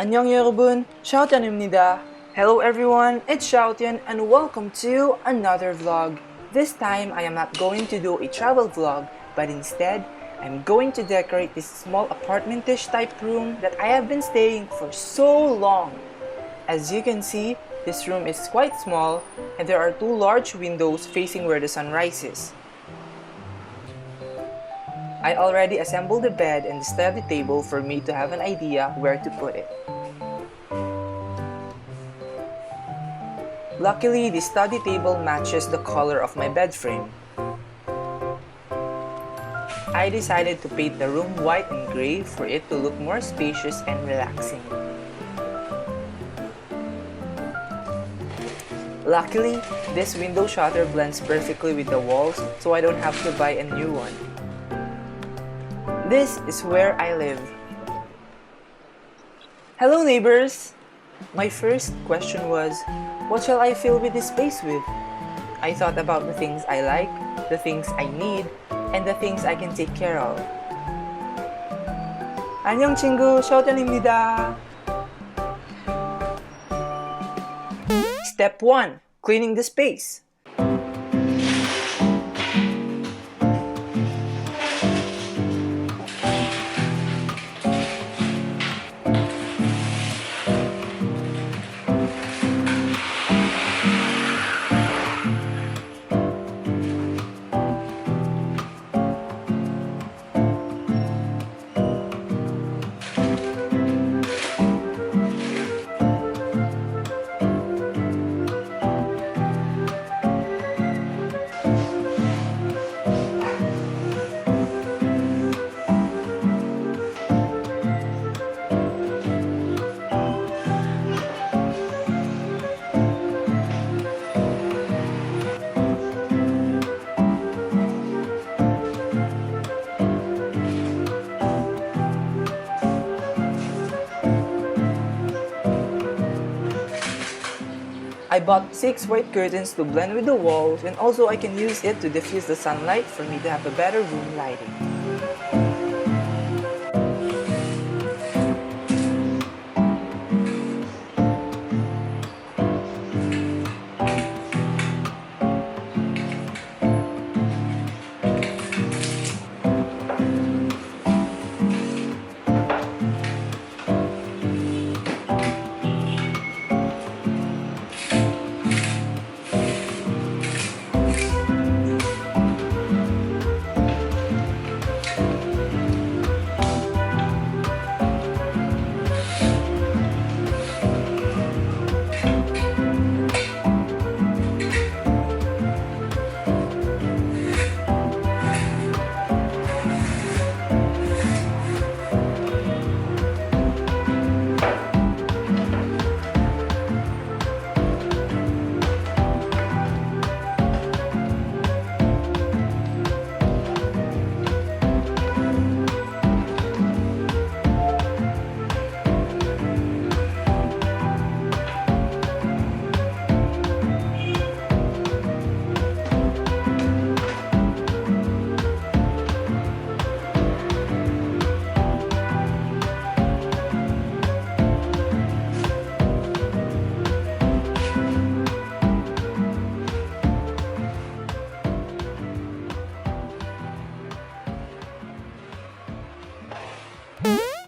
안녕 여러분, Shaotian입니다. Hello everyone, it's Shaotian and welcome to another vlog. This time I am not going to do a travel vlog, but instead I'm going to decorate this small apartment-ish type room that I have been staying for so long. As you can see, this room is quite small and there are two large windows facing where the sun rises. I already assembled the bed and the study table for me to have an idea where to put it. Luckily, the study table matches the color of my bed frame. I decided to paint the room white and gray for it to look more spacious and relaxing. Luckily, this window shutter blends perfectly with the walls, so I don't have to buy a new one. This is where I live. Hello neighbors! My first question was, what shall I fill with this space with? I thought about the things I like, the things I need, and the things I can take care of. 안녕 친구, 샤오티안입니다. Step 1. Cleaning the space. I bought 6 white curtains to blend with the walls, and also I can use it to diffuse the sunlight for me to have a better room lighting.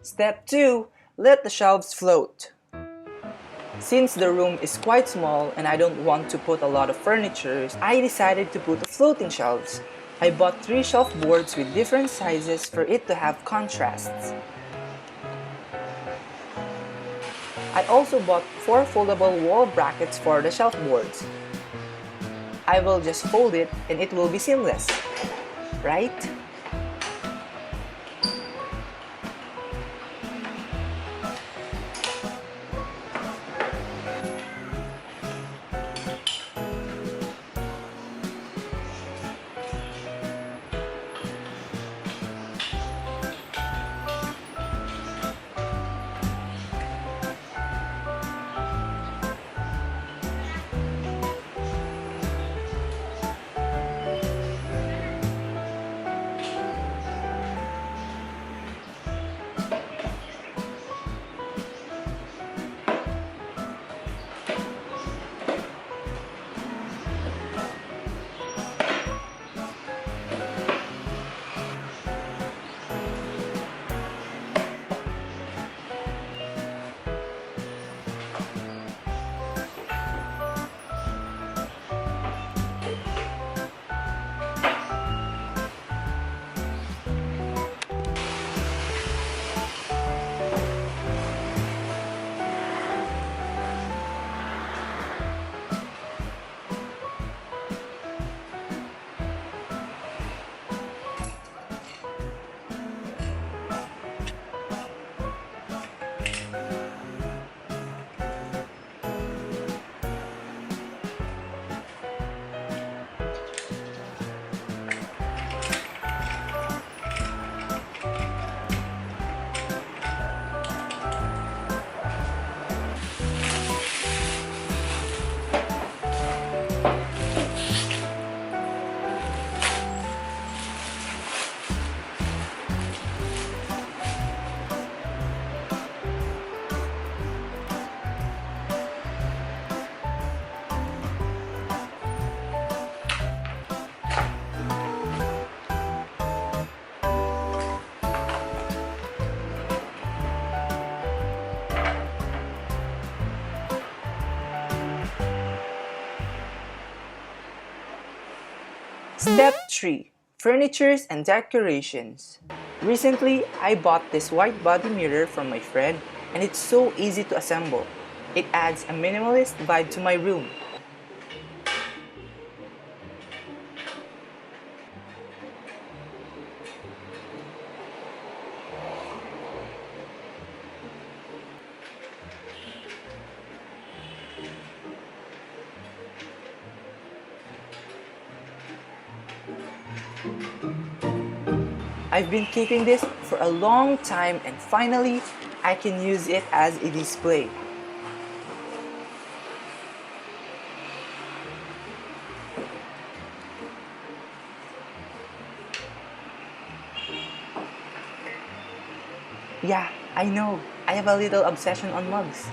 Step 2. Let the shelves float. Since the room is quite small and I don't want to put a lot of furniture, I decided to put floating shelves. I bought 3 shelf boards with different sizes for it to have contrasts. I also bought 4 foldable wall brackets for the shelf boards. I will just fold it and it will be seamless, right? Step 3. Furnitures and decorations. Recently, I bought this white body mirror from my friend and it's so easy to assemble. It adds a minimalist vibe to my room. I've been keeping this for a long time and finally, I can use it as a display. Yeah, I know. I have a little obsession on mugs.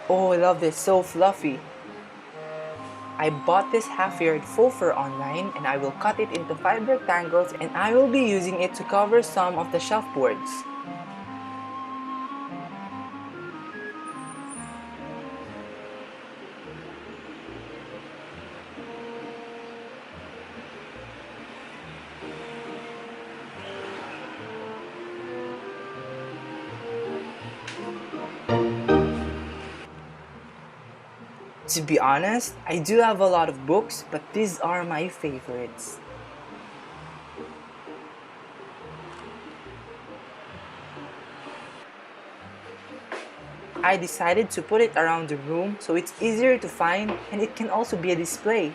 Oh, I love this, so fluffy. I bought this half-yard faux fur online and I will cut it into 5 rectangles and I will be using it to cover some of the shelf boards. To be honest, I do have a lot of books, but these are my favorites. I decided to put it around the room so it's easier to find and it can also be a display.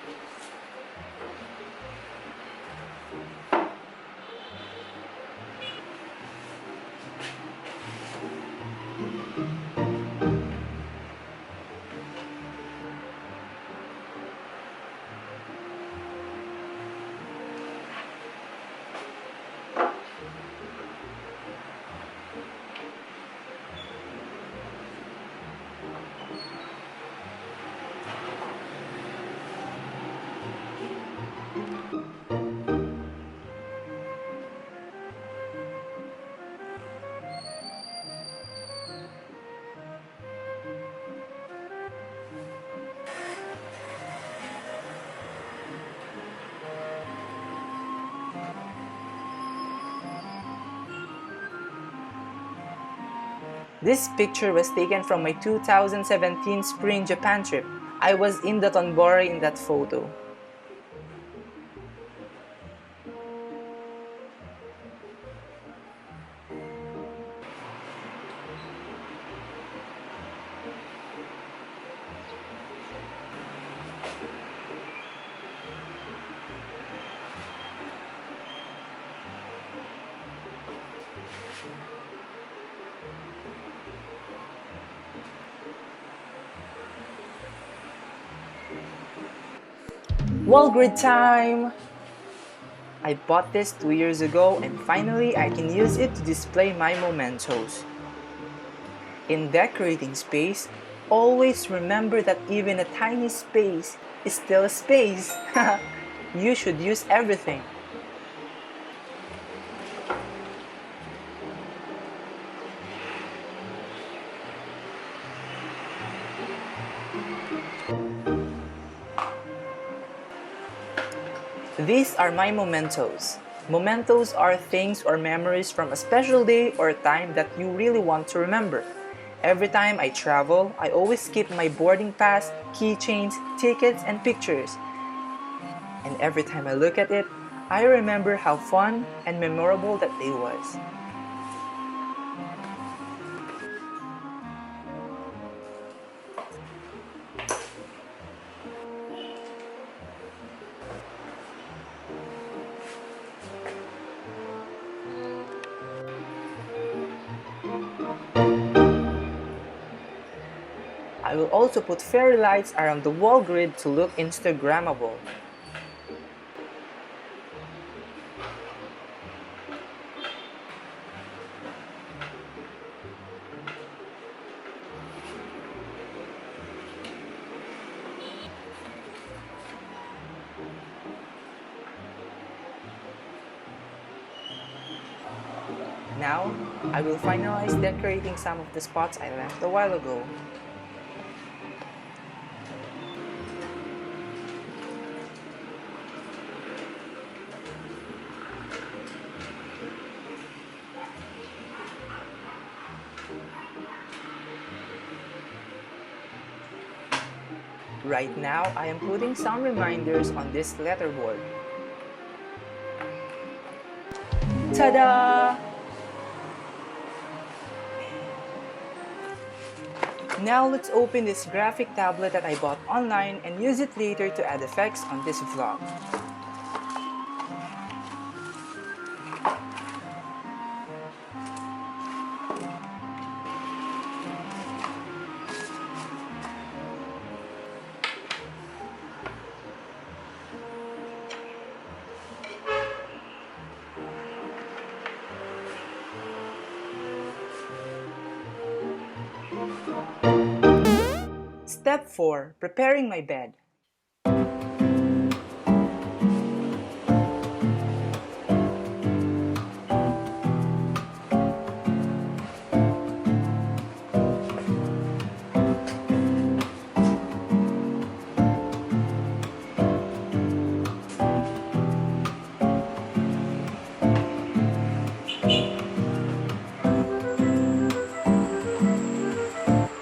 This picture was taken from my 2017 spring Japan trip. I was in the Tonbori in that photo. Wall grid time! I bought this 2 years ago and finally I can use it to display my mementos. In decorating space, always remember that even a tiny space is still a space. You should use everything. These are my mementos. Mementos are things or memories from a special day or time that you really want to remember. Every time I travel, I always keep my boarding pass, keychains, tickets, and pictures. And every time I look at it, I remember how fun and memorable that day was. will also put fairy lights around the wall grid to look Instagrammable. Now, I will finalize decorating some of the spots I left a while ago. Right now, I am putting some reminders on this letterboard. Ta-da! Now let's open this graphic tablet that I bought online and use it later to add effects on this vlog. Step 4. Preparing my bed.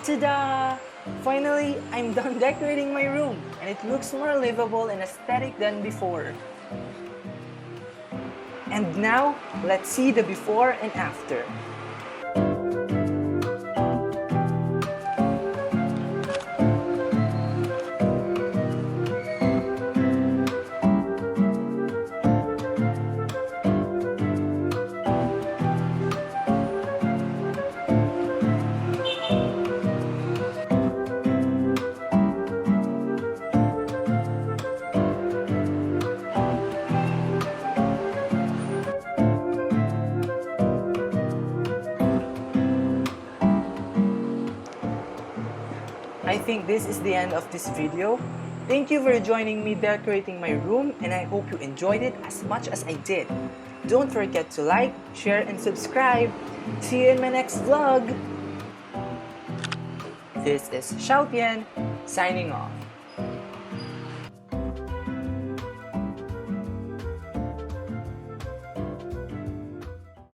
Ta-da! Finally, I'm done decorating my room, and it looks more livable and aesthetic than before. And now, let's see the before and after. I think this is the end of this video. Thank you for joining me decorating my room, and I hope you enjoyed it as much as I did. Don't forget to like, share, and subscribe. See you in my next vlog. This is Shaotian, signing off.